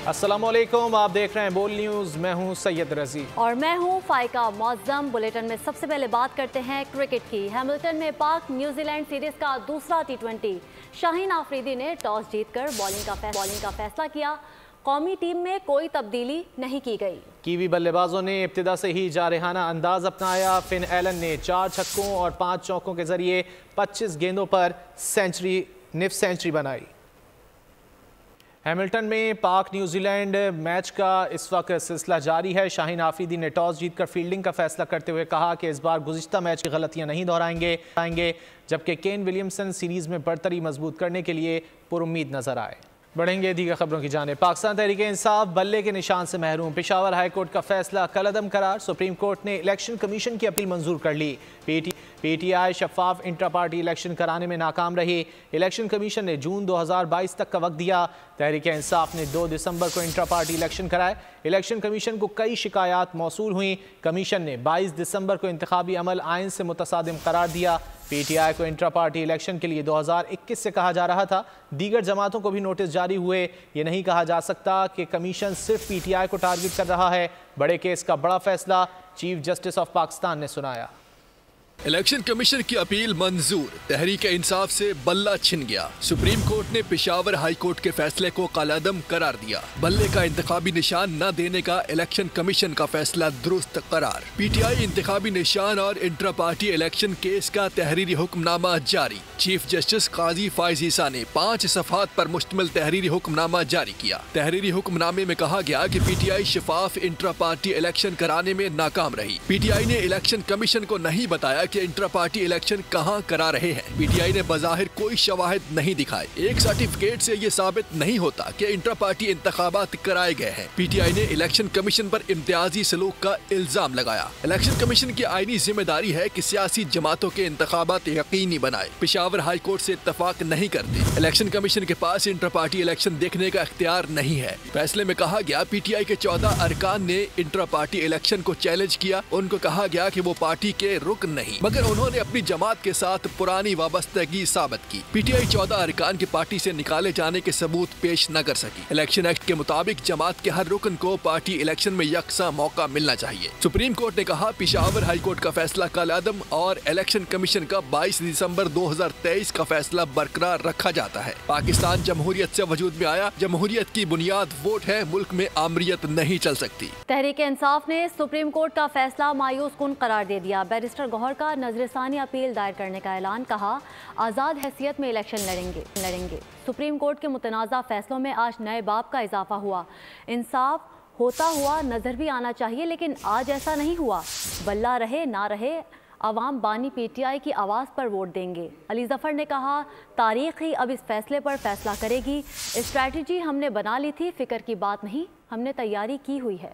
अस्सलामुअलैकुम, आप देख रहे हैं बोल न्यूज़। मैं हूं सैयद रजी और मैं हूं फाइका मौज़म। बुलेटिन में सबसे पहले बात करते हैं क्रिकेट की। हैमिल्टन में पाक न्यूजीलैंड सीरीज का दूसरा T20। शाहीन आफरीदी ने टॉस जीतकर बॉलिंग का फैसला किया। कौमी टीम में कोई तब्दीली नहीं की गई। कीवी बल्लेबाजों ने इब्तिदा से ही जारहाना अंदाज अपनाया। फिन एलन ने 4 छक्कों और 5 चौकों के जरिए 25 गेंदों पर सेंचुरी बनाई। हैमिल्टन में पाक न्यूजीलैंड मैच का इस वक्त सिलसिला जारी है। शाहीन आफरीदी ने टॉस जीतकर फील्डिंग का फैसला करते हुए कहा कि इस बार गुज़िश्ता मैच की गलतियां नहीं दोहराएंगे, जबकि केन विलियमसन सीरीज़ में बढ़तरी मजबूत करने के लिए पुरुम्मीद नजर आए। बढ़ेंगे दीगर खबरों की जानिब। पाकिस्तान तहरीक इंसाफ बल्ले के निशान से महरूम। पेशावर हाई कोर्ट का फैसला कलअदम करार। सुप्रीम कोर्ट ने इलेक्शन कमीशन की अपील मंजूर कर ली। PTI शफाफ इंट्रा पार्टी इलेक्शन कराने में नाकाम रही। इलेक्शन कमीशन ने जून 2022 तक का वक्त दिया। तहरीक इंसाफ ने 2 दिसंबर को इंट्रा पार्टी इलेक्शन कराए। इलेक्शन कमीशन को कई शिकायत मौसूल हुई। कमीशन ने 22 दिसंबर को इंतखाबी अमल आइन से मुतसादिम करार दिया। PTI को इंट्रा पार्टी इलेक्शन के लिए 2021 से कहा जा रहा था। दीगर जमातों को भी नोटिस जारी हुए। ये नहीं कहा जा सकता कि कमीशन सिर्फ PTI को टारगेट कर रहा है। बड़े केस का बड़ा फैसला चीफ जस्टिस ऑफ पाकिस्तान ने सुनाया। इलेक्शन कमीशन की अपील मंजूर। तहरीक इंसाफ से बल्ला छिन गया। सुप्रीम कोर्ट ने पेशावर हाई कोर्ट के फैसले को कलअदम करार दिया। बल्ले का इंतखाबी निशान न देने का इलेक्शन कमीशन का फैसला दुरुस्त करार। PTI इंतखाबी निशान और इंट्रा पार्टी इलेक्शन केस का तहरीरी हुक्मनामा जारी। चीफ जस्टिस काजी फायज ईसा ने 5 सफ़हात पर मुश्तमिल तहरीरी हुक्मनामा जारी किया। तहरीरी हुक्मनामे में कहा गया कि PTI शफाफ इंट्रा पार्टी इलेक्शन कराने में नाकाम रही। PTI ने इलेक्शन कमीशन को नहीं बताया कि इंट्रा पार्टी इलेक्शन कहां करा रहे हैं। PTI ने बज़ाहिर कोई शवाहिद नहीं दिखाए। एक सर्टिफिकेट से ये साबित नहीं होता कि इंट्रा पार्टी इंतखाबात कराए गए हैं। PTI ने इलेक्शन कमीशन पर इम्तियाजी सलूक का इल्जाम लगाया। इलेक्शन कमीशन की आईनी जिम्मेदारी है कि सियासी जमातों के इंतखाबात यकीनी बनाए। पेशावर हाई कोर्ट से इत्तफाक नहीं करते। इलेक्शन कमीशन के पास इंट्रा पार्टी इलेक्शन देखने का इख्तियार नहीं है। फैसले में कहा गया PTI के 14 अरकान ने इंट्रा पार्टी इलेक्शन को चैलेंज किया। उनको कहा गया कि वो पार्टी के रुकन नहीं, मगर उन्होंने अपनी जमात के साथ पुरानी वाबस्तगी साबित की। PTI 14 अरकान की पार्टी से निकाले जाने के सबूत पेश न कर सकी। इलेक्शन एक्ट के मुताबिक जमात के हर रुकन को पार्टी इलेक्शन में यकसा मौका मिलना चाहिए। सुप्रीम कोर्ट ने कहा पेशावर हाई कोर्ट का फैसला कलअदम और इलेक्शन कमीशन का 22 दिसंबर 2023 का फैसला बरकरार रखा जाता है। पाकिस्तान जमहूरियत से वजूद में आया। जमहूरियत की बुनियाद वोट है। मुल्क में आमरीत नहीं चल सकती। तहरीक इंसाफ ने सुप्रीम कोर्ट का फैसला मायूस कुन करार दे दिया। बैरिस्टर गौहर का नजरसानी अपील दायर करने का ऐलान। कहा आज़ाद हैसियत में इलेक्शन लड़ेंगे। सुप्रीम कोर्ट के मुतनाज़ा फैसलों में आज नए बाब का इजाफा हुआ। इंसाफ होता हुआ नजर भी आना चाहिए, लेकिन आज ऐसा नहीं हुआ। बल्ला रहे ना रहे, अवाम बानी PTI की आवाज़ पर वोट देंगे। अली जफर ने कहा तारीख ही अब इस फैसले पर फैसला करेगी। स्ट्रैटेजी हमने बना ली थी, फिक्र की बात नहीं, हमने तैयारी की हुई है।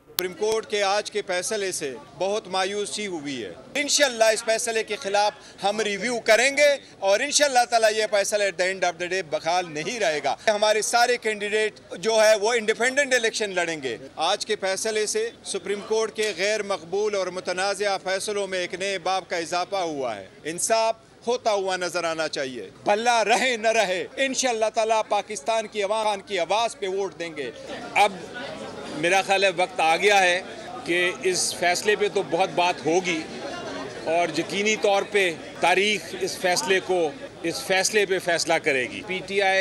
सुप्रीम कोर्ट के आज के फैसले से बहुत मायूसी हुई है। इंशाल्लाह इस फैसले के खिलाफ हम रिव्यू करेंगे और इंशाल्लाह ताला ये फैसला at the end of the day बहाल नहीं रहेगा। हमारे सारे कैंडिडेट जो है वो इंडिपेंडेंट इलेक्शन लड़ेंगे। आज के फैसले से सुप्रीम कोर्ट के गैर मकबूल और मुतनाज़ा फैसलों में एक नए बाब का इजाफा हुआ है। इंसाफ होता हुआ नजर आना चाहिए। बल्ला रहे न रहे, इंशाल्लाह ताला पाकिस्तान की अवाम की आवाज़ पे वोट देंगे। अब मेरा ख्याल है वक्त आ गया है कि इस फैसले पे तो बहुत बात होगी और यकीनी तौर पे तारीख इस फैसले पे फैसला करेगी। PTI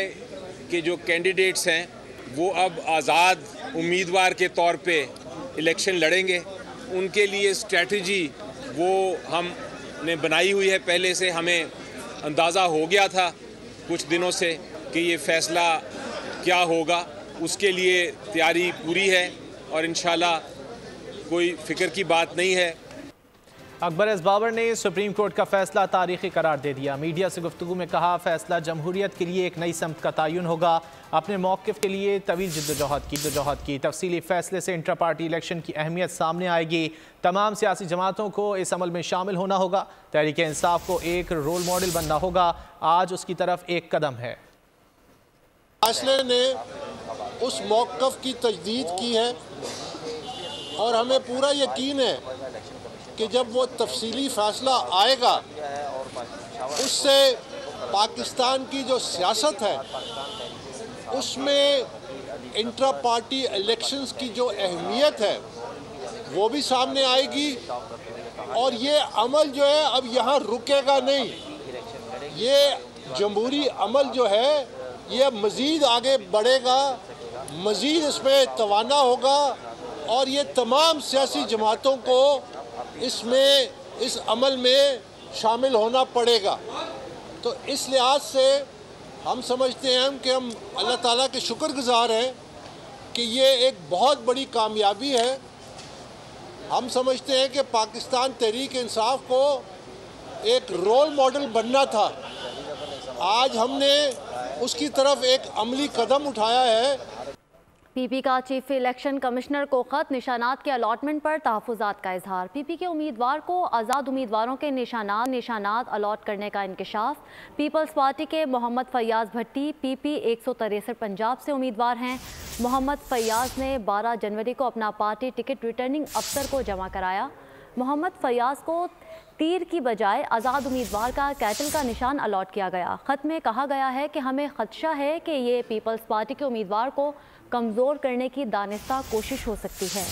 के जो कैंडिडेट्स हैं वो अब आज़ाद उम्मीदवार के तौर पे इलेक्शन लड़ेंगे। उनके लिए स्ट्रैटेजी वो हमने बनाई हुई है। पहले से हमें अंदाज़ा हो गया था कुछ दिनों से कि ये फ़ैसला क्या होगा। उसके लिए तैयारी पूरी है और इंशाल्लाह कोई फिक्र की बात नहीं है। अकबर एस बाबर ने सुप्रीम कोर्ट का फैसला तारीखी करार दे दिया। मीडिया से गुफ्तगू में कहा फैसला जमहूरियत के लिए एक नई समत का तयन होगा। अपने मौक़िफ़ के लिए तवील जद्दोजहद की तफसीली फैसले से इंट्रा पार्टी इलेक्शन की अहमियत सामने आएगी। तमाम सियासी जमातों को इस अमल में शामिल होना होगा। तहरीक इंसाफ को एक रोल मॉडल बनना होगा। आज उसकी तरफ एक कदम है। फैसले ने उस मौक़िफ़ की तजदीद की है और हमें पूरा यकीन है कि जब वो तफसीली फ़ैसला आएगा उससे पाकिस्तान की जो सियासत है उसमें इंट्रा पार्टी इलेक्शंस की जो अहमियत है वो भी सामने आएगी। और ये अमल जो है अब यहाँ रुकेगा नहीं, ये जमहूरी अमल जो है ये मज़ीद आगे बढ़ेगा, मज़ीद इसमें तवाना होगा और ये तमाम सियासी जमातों को इस अमल में शामिल होना पड़ेगा। तो इस लिहाज से हम समझते हैं कि हम अल्लाह ताला के शुक्रगुज़ार हैं कि ये एक बहुत बड़ी कामयाबी है। हम समझते हैं कि पाकिस्तान तहरीक इंसाफ को एक रोल मॉडल बनना था, आज हमने उसकी तरफ एक अमली कदम उठाया है। पीपी का चीफ इलेक्शन कमिश्नर को खत, निशानात के अलॉटमेंट पर तहफ़्फ़ुज़ात का इजहार। पीपी के उम्मीदवार को आज़ाद उम्मीदवारों के निशानात अलॉट करने का इंकशाफ। पीपल्स पार्टी के मोहम्मद फैयाज़ भट्टी पीपी 163 पंजाब से उम्मीदवार हैं। मोहम्मद फैयाज़ ने 12 जनवरी को अपना पार्टी टिकट रिटर्निंग अफसर को जमा कराया। मोहम्मद फैयाज़ को तीर की बजाय आज़ाद उम्मीदवार का कैटल का निशान अलॉट किया गया। ख़त में कहा गया है कि हमें खदशा है कि ये पीपल्स पार्टी के उम्मीदवार को कमज़ोर करने की दानिस्ता कोशिश हो सकती है।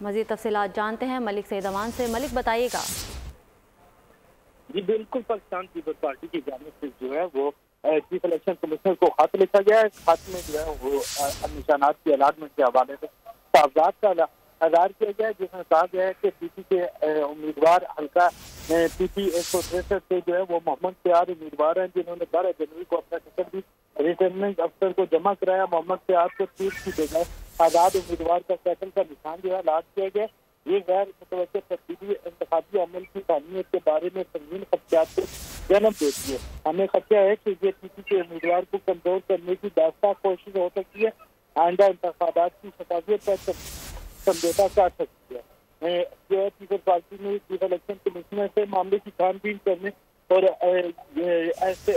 मज़ीद तफसीलात जानते हैं मलिक सईद अमान से। मलिक बताइएगा। जी बिल्कुल, पाकिस्तान पीपल्स पार्टी की जानिब से जो है वो चीफ इलेक्शन कमिश्नर को खत लिखा गया है। खत में जो है वो निशानात की अलाटमेंट के हवाले से कागजात का आधार किया गया है, जिसमें कहा गया है कि पीपी के उम्मीदवार हल्का पीपी 163 से जो है वो मोहम्मद फैयाज उम्मीदवार हैं, जिन्होंने 12 जनवरी को अपना टिकट भी रिटर्निंग अफसर को जमा कराया। मोहम्मद फैयाज को तीर की बजाय आज़ाद उम्मीदवार का कैटल का निशान जो है अलॉट किया गया। ये गैर मुतवक्किल तरतीबी इंतखाबी अमल की तामीर के बारे में संगीन खदशात को जन्म देती है। हमें खदशा है कि ये पीपी के उम्मीदवार को कमजोर करने की दास्ता कोशिश हो सकती है, आइंदा इंतखाबात की शफाफियत पर समझौता कर सकती है। जो है पीपल्स पार्टी ने चीफ इलेक्शन कमिश्नर से मामले की छानबीन करने और ऐसे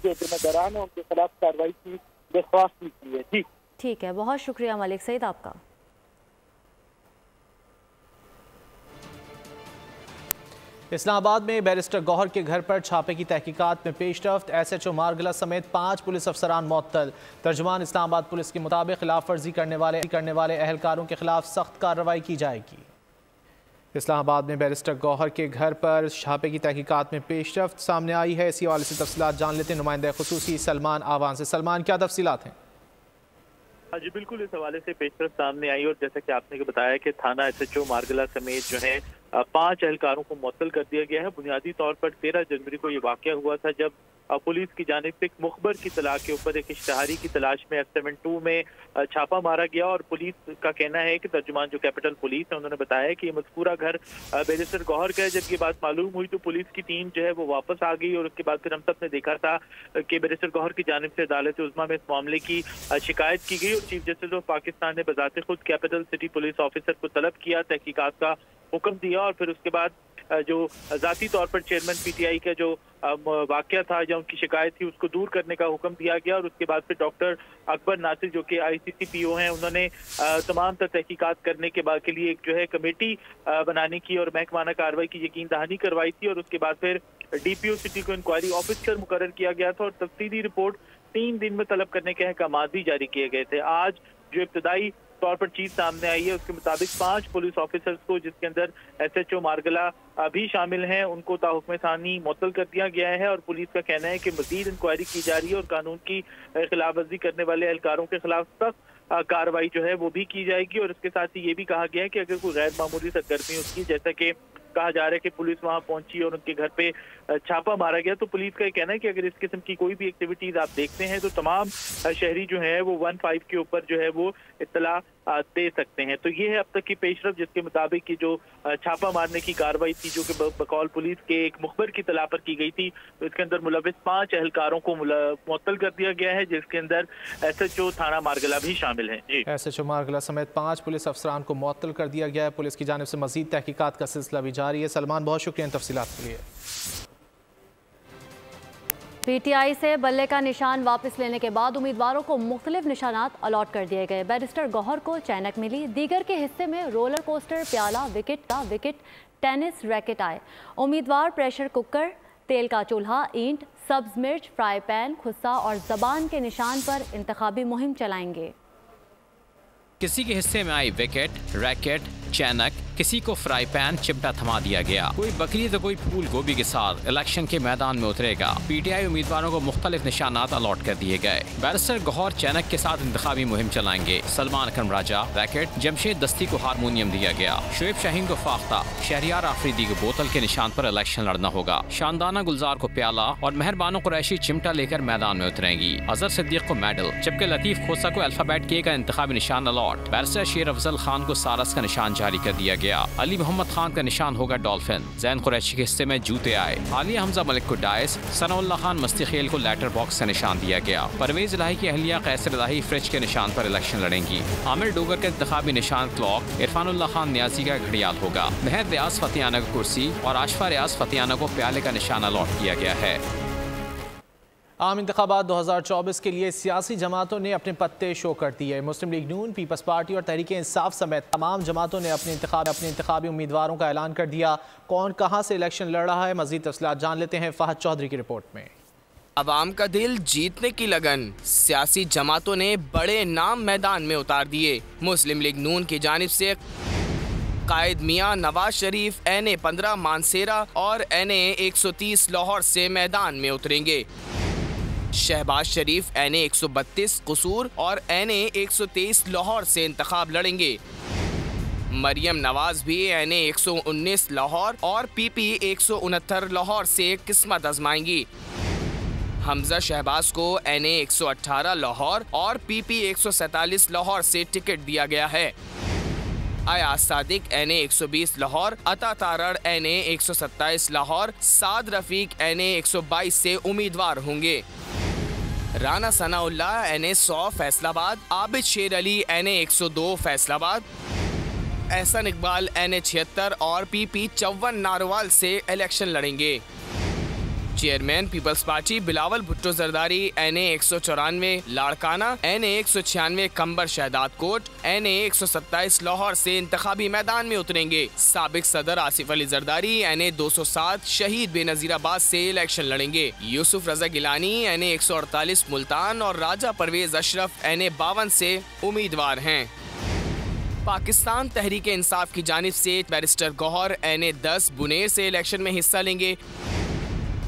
जो जिम्मेदारान है उनके खिलाफ कार्रवाई की दरख्वास्त की है। जी ठीक है, बहुत शुक्रिया मलिक सईद आपका। इस्लामाबाद में बैरिस्टर गौहर के घर पर छापे की तहकीकात में पेशरफ्त। SHO मारगला समेत 5 पुलिस अफसरान मुअत्तल। तर्जुमान इस्लामाबाद पुलिस के मुताबिक खिलाफ वर्जी करने वाले अहलकारों के खिलाफ सख्त कार्रवाई की जाएगी। इस्लामाबाद में बैरिस्टर गौहर के घर पर छापे की तहकीकात में पेशरफ्त सामने आई है। इसी हवाले से तफसीलात जान लेते हैं नुमाइंदा खुसूसी सलमान आवान से। सलमान, क्या तफसीलात हैं? जी बिल्कुल, इस हवाले से पेशरफ्त सामने आई और जैसा कि आपने बताया कि थाना SHO मारगला समेत जो है 5 एहलकारों को मुअत्तल कर दिया गया है। बुनियादी तौर पर 13 जनवरी को ये वाक़या हुआ था जब पुलिस की जानिब से एक मुखबर की तलाश के ऊपर एक इश्तहारी की तलाश में F72 में छापा मारा गया और पुलिस का कहना है कि तर्जुमान जो कैपिटल पुलिस है उन्होंने बताया कि ये मज़कूरा घर बैरिस्टर गौहर का है। जब ये बात मालूम हुई तो पुलिस की टीम जो है वो वापस आ गई और उसके बाद फिर हम सब ने देखा था कि बैरिस्टर गौहर की जानिब से अदालत उज़्मा में इस मामले की शिकायत की गई और चीफ जस्टिस ऑफ पाकिस्तान ने बज़ाते खुद कैपिटल सिटी पुलिस ऑफिसर को तलब किया, तहकीकात का हुक्म दिया और फिर उसके बाद जो ज़ाती तौर पर चेयरमैन PTI का जो वाक़या था या उनकी शिकायत थी उसको दूर करने का हुक्म दिया गया और उसके बाद फिर डॉक्टर अकबर नासिर जो कि ICC PO हैं उन्होंने तमाम तहकीकात करने के लिए एक जो है कमेटी बनाने की और महकमाना कार्रवाई की यकीन दहानी करवाई थी और उसके बाद फिर DPO सिटी को इंक्वायरी ऑफिसर मुकर्रर किया गया था और तफसीली रिपोर्ट 3 दिन में तलब करने के अहकाम भी जारी किए गए थे। आज जो इब्तदाई तौर पर चीज सामने आई है उसके मुताबिक 5 पुलिस ऑफिसर्स को, जिसके अंदर SHO मारगला भी शामिल हैं, उनको ताहुक्म सानी मुअत्तल कर दिया गया है और पुलिस का कहना है कि मजीद इंक्वायरी की जा रही है और कानून की खिलाफ वर्जी करने वाले एहलकारों के खिलाफ सख्त कार्रवाई जो है वो भी की जाएगी। और इसके साथ ही ये भी कहा गया है कि अगर कोई गैर मामूली सरगर्मी उसकी, जैसा कि कहा जा रहा है कि पुलिस वहां पहुंची और उनके घर पे छापा मारा गया, तो पुलिस का कहना है कि अगर इस किस्म की कोई भी एक्टिविटीज आप देखते हैं तो तमाम शहरी जो है वो 15 के ऊपर जो है वो इत्तला दे सकते हैं। तो ये है अब तक की पेशरफ, जिसके मुताबिक की जो छापा मारने की कार्रवाई थी जो कि बकौल पुलिस के एक मुखबर की तला पर की गई थी, तो इसके अंदर मुलविस 5 एहलकारों को मुअत्तल कर दिया गया है, जिसके अंदर SHO थाना मारगला भी शामिल है। जी, SHO मारगला समेत 5 पुलिस अफसरान को मुअत्तल कर दिया गया है। पुलिस की जानिब से मजीद तहकीकात का सिलसिला भी जारी है। सलमान, बहुत शुक्रिया इन तफसीलात के लिए। PTI से बल्ले का निशान वापस लेने के बाद उम्मीदवारों को मुख्तलिफ निशानात अलॉट कर दिए गए। बैरिस्टर गौहर को चैनक मिली, दीगर के हिस्से में रोलर कोस्टर, प्याला, विकेट, टेनिस रैकेट आए। उम्मीदवार प्रेशर कुकर, तेल का चूल्हा, ईंट, सब्ज मिर्च, फ्राई पैन, खुस्सा और जबान के निशान पर इंतखाबी मुहिम चलाएंगे। किसी के हिस्से में आई विकेट, रैकेट, चैनक, किसी को फ्राई पैन, चिमटा थमा दिया गया। कोई बकरी तो कोई फूल गोभी के साथ इलेक्शन के मैदान में उतरेगा। पीटीआई उम्मीदवारों को मुख्तलिफ निशानात अलॉट कर दिए गए। बैरिस्टर गौहर चैनक के साथ इंतखाबी मुहिम चलाएंगे। सलमान अकरम राजा रैकेट, जमशेद दस्ती को हारमोनियम दिया गया। शोएब शाहीन को फाख्ता, शहरियार आफरीदी को बोतल के निशान पर इलेक्शन लड़ना होगा। शानदाना गुलजार को प्याला और मेहरबानो कुरैशी चिमटा लेकर मैदान में उतरेंगी। अजहर सिद्दीक को मेडल, जबकि लतीफ खोसा को अल्फाबेट के का इंतखाबी निशान अलॉट। बैरिस्टर शेर अफजल खान को सारस का निशान जारी कर दिया गया। अली मोहम्मद खान का निशान होगा डॉल्फिन। जैन कुरैशी के हिस्से में जूते आए। आलिया हमजा मलिक को डायस, सनाउल्लाह खान मस्ती खेल को लेटर बॉक्स से निशान दिया गया। परवेज इलाही की अहलिया कैसर इलाही फ्रिज के निशान पर इलेक्शन लड़ेंगी। आमिर डोगर का इंतखाबी निशान क्लॉक, इरफानुल्लाह खान न्याजी का घड़ियाल होगा। महर रियाज फतियाना को कुर्सी और आशफा रियाज फतियाना को प्याले का निशान अलॉट किया गया है। आम इंतखाबात 2024 के लिए सियासी जमातों ने अपने पत्ते शो कर दिए। मुस्लिम लीग नून, पीपल्स पार्टी और तहरीक इंसाफ समेत तमाम जमातों ने अपने इंतखाबी उम्मीदवारों का ऐलान कर दिया। कौन कहां से इलेक्शन लड़ रहा है, मजीद तफसीलात जान लेते हैं फहद चौधरी की रिपोर्ट में। अवाम का दिल जीतने की लगन, सियासी जमातों ने बड़े नाम मैदान में उतार दिए। मुस्लिम लीग नून की जानिब से कायद मियां नवाज शरीफ NA 15 मानसेरा और NA 130 लाहौर से मैदान में उतरेंगे। शहबाज शरीफ NA 132 कसूर और NA 123 लाहौर से इंतखाब लड़ेंगे। मरियम नवाज भी NA 119 लाहौर और PP 169 लाहौर से किस्मत आजमाएंगी। हमजा शहबाज को NA 118 लाहौर और PP 147 लाहौर से टिकट दिया गया है। अयाज सादिक NA 120 लाहौर, अता तारड़ NA 127 लाहौर, साद रफीक NA 122 से उम्मीदवार होंगे। राना सनाउल्लाह NA 100 फैसलाबाद, आबिद शेर अली NA 102 फैसलाबाद, एहसन इकबाल NA 76 और PP 54 नारोवाल से इलेक्शन लड़ेंगे। Chairman Peoples Party Bilawal Bhutto Zardari NA 194 Larkana, NA 196 कंबर शहदाद कोट, NA 127 लाहौर से इंतखाबी मैदान में उतरेंगे। साबिक सदर आसिफ अली जरदारी NA 207 शहीद बेनजीराबाद से इलेक्शन लड़ेंगे। यूसुफ रजा गिलानी NA 148 मुल्तान और राजा परवेज अशरफ NA 52 से उम्मीदवार हैं। पाकिस्तान तहरीक इंसाफ की जानिब से बैरिस्टर गौहर NA 10 बुनेर से इलेक्शन में हिस्सा लेंगे।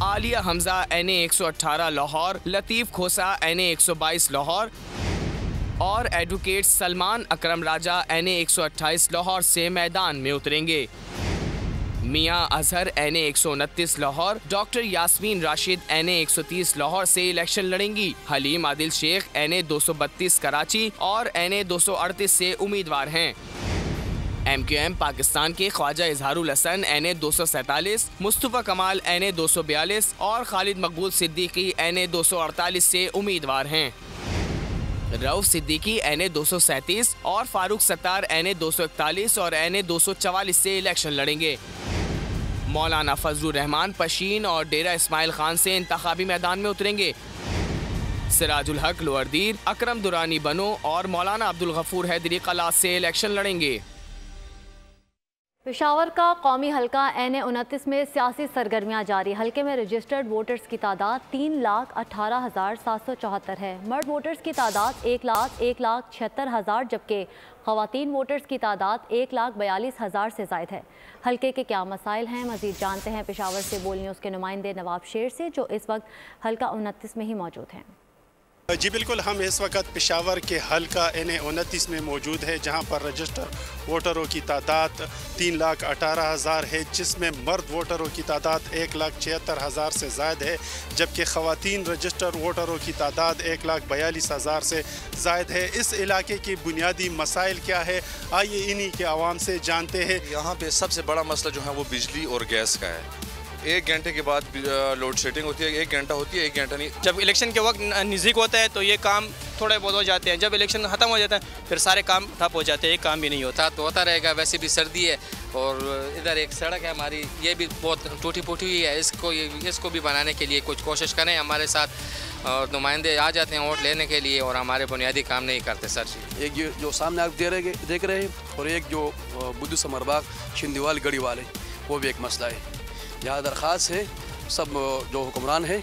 आलिया हमजा NA 118 लाहौर, लतीफ खोसा NA 122 लाहौर और एडवोकेट सलमान अकरम राजा NA 128 लाहौर से मैदान में उतरेंगे। Mian Azhar NA 129 Lahore, doctor Yasmin Rashid NA 130 Lahore से इलेक्शन लड़ेंगी। हलीम आदिल शेख NA 232 कराची और NA 238 से उम्मीदवार हैं। MQM पाकिस्तान के ख्वाजा इजहारुल हसन NA 247, मुस्तफ़ा कमाल NA 242 और खालिद मकबूल सिद्दीकी NA 248 से उम्मीदवार हैं। रऊफ सिद्दीकी NA 237 और फारूक सत्तार NA 241 और NA 244 से इलेक्शन लड़ेंगे। मौलाना फजलुर रहमान पशीन और डेरा इस्माइल खान से इंतखाबी मैदान में उतरेंगे। सिराजुल हक लोअरदीर, अकरम दुरानी बनो और मौलाना अब्दुल गफूर हैदरी कलास से इलेक्शन लड़ेंगे। पेशावर का कौमी हल्का NA 29 में सियासी सरगर्मियां जारी। हल्के में रजिस्टर्ड वोटर्स की तादाद 3,18,774 है। मर्द वोटर्स की तादाद 1,76,000 जबकि ख़वातीन वोटर्स की तादाद 1,42,000 से ज़ायद है। हल्के के क्या मसाइल हैं, मज़ीद जानते हैं पेशावर से बोल न्यूज़ के नुमाइंदे नवाब शेर से, जो इस वक्त हल्का 29 में ही मौजूद हैं। जी बिल्कुल, हम इस वक्त पेशावर के हल्का NA 29 में मौजूद है, जहां पर रजिस्टर वोटरों की तादाद 3,18,000 है, जिसमें मर्द वोटरों की तादाद 1,76,000 से ज़ायद है, जबकि ख़वातीन रजिस्टर वोटरों की तादाद 1,42,000 से ज़ायद है। इस इलाके की बुनियादी मसाइल क्या है, आइए इन्हीं के आवाम से जानते हैं। यहाँ पे सबसे बड़ा मसला जो है वो बिजली और गैस का है। 1 घंटे के बाद लोड शेडिंग होती है, 1 घंटा होती है, 1 घंटा नहीं। जब इलेक्शन के वक्त नज़दीक होता है तो ये काम थोड़े बहुत हो जाते हैं, जब इलेक्शन ख़त्म हो जाता है फिर सारे काम ठप हो जाते हैं, एक काम भी नहीं होता। तो होता रहेगा, वैसे भी सर्दी है और इधर एक सड़क है हमारी, ये भी बहुत टूटी फूटी हुई है। इसको भी बनाने के लिए कुछ कोशिश करें हमारे साथ, और नुमाइंदे आ जाते हैं वोट लेने के लिए और हमारे बुनियादी काम नहीं करते सर जी। एक जो सामने आप देख रहे हैं और एक जो बुद्धू समरबाग छिंदीवाल गढ़ी वाले, वो भी एक मसला है। यहाँ दरख्वास्त है सब जो हुक्मरान हैं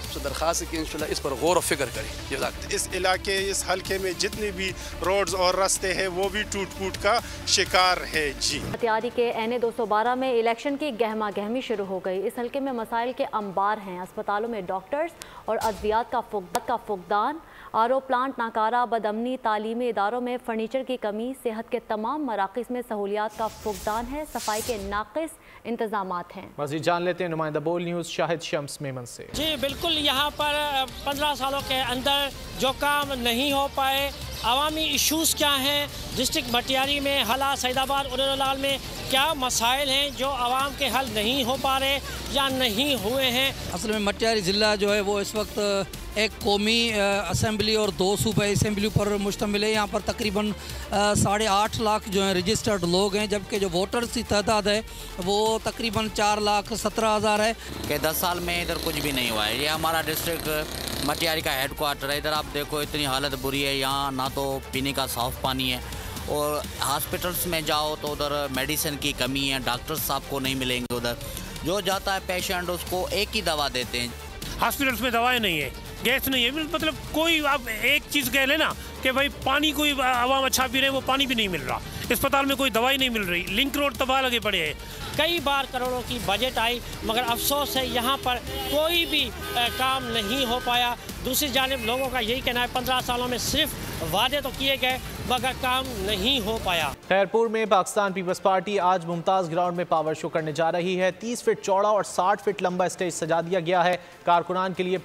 सबसे दरख्वास्त है कि इंशाल्लाह इस पर गौर और फिक्र करें। इस इलाके, इस हल्के में जितने भी रोड्स और रास्ते हैं वो भी टूट फूट का शिकार है। जी, तैयारी के NA 212 में इलेक्शन की गहमा गहमी शुरू हो गई। इस हल्के में मसाइल के अंबार हैं। अस्पतालों में डॉक्टर्स और अद्वियात का फुकदान, RO प्लांट नाकारा, बदअमनी, तालीमी इदारों में फर्नीचर की कमी, सेहत के तमाम मराकज़ में सहूलियात का फुकदान है, सफाई के नाक़िस इंतजामात हैं। मज़ीद जान लेते हैं नुमाइंदा बोल न्यूज़ शाहिद शम्स मेमन से। जी बिल्कुल, यहाँ पर 15 सालों के अंदर जो काम नहीं हो पाए, अवामी इशूज़ क्या हैं, डिस्ट्रिक्ट भटियारी में, हला, सैदाबाद, उरलाल में क्या मसाइल हैं जो आवाम के हल नहीं हो पा रहे या नहीं हुए हैं। असल में मटियारी ज़िला जो है वो इस वक्त एक कौमी असम्बली और 2 सूबाई असम्बली पर मुश्तमिल है। यहाँ पर तकरीबन 8.5 लाख जो हैं रजिस्टर्ड लोग हैं, जबकि जो वोटर्स की तादाद है वो तकरीबन 4,17,000 है। कि 10 साल में इधर कुछ भी नहीं हुआ है। ये हमारा डिस्ट्रिक्ट मटियारी का हेडक्वार्टर है। इधर आप देखो इतनी हालत बुरी है, यहाँ ना तो पीने का साफ़ पानी है और हॉस्पिटल्स में जाओ तो उधर मेडिसिन की कमी है, डॉक्टर्स आपको नहीं मिलेंगे। उधर जो जाता है पेशेंट उसको एक ही दवा देते हैं। हॉस्पिटल्स में दवाएं नहीं है, गैस नहीं है, मतलब कोई आप एक चीज़ कह लेना कि भाई पानी कोई आवाम अच्छा पी रहे वो पानी भी नहीं मिल रहा, अस्पताल में कोई दवाई नहीं मिल रही, लिंक रोड तबाह लगे पड़े हैं। कई बार करोड़ों की बजट आई मगर अफसोस है यहाँ पर कोई भी काम नहीं हो पाया। दूसरी जानिब लोगों का यही कहना है 15 सालों में सिर्फ वादे तो किए गए मगर काम नहीं हो पाया। खैरपुर में पाकिस्तान पीपल्स पार्टी आज मुमताज़ ग्राउंड में पावर शो करने जा रही है। 30 फीट चौड़ा और 60 फीट लंबा स्टेज सजा दिया गया है। कारकुनान के लिए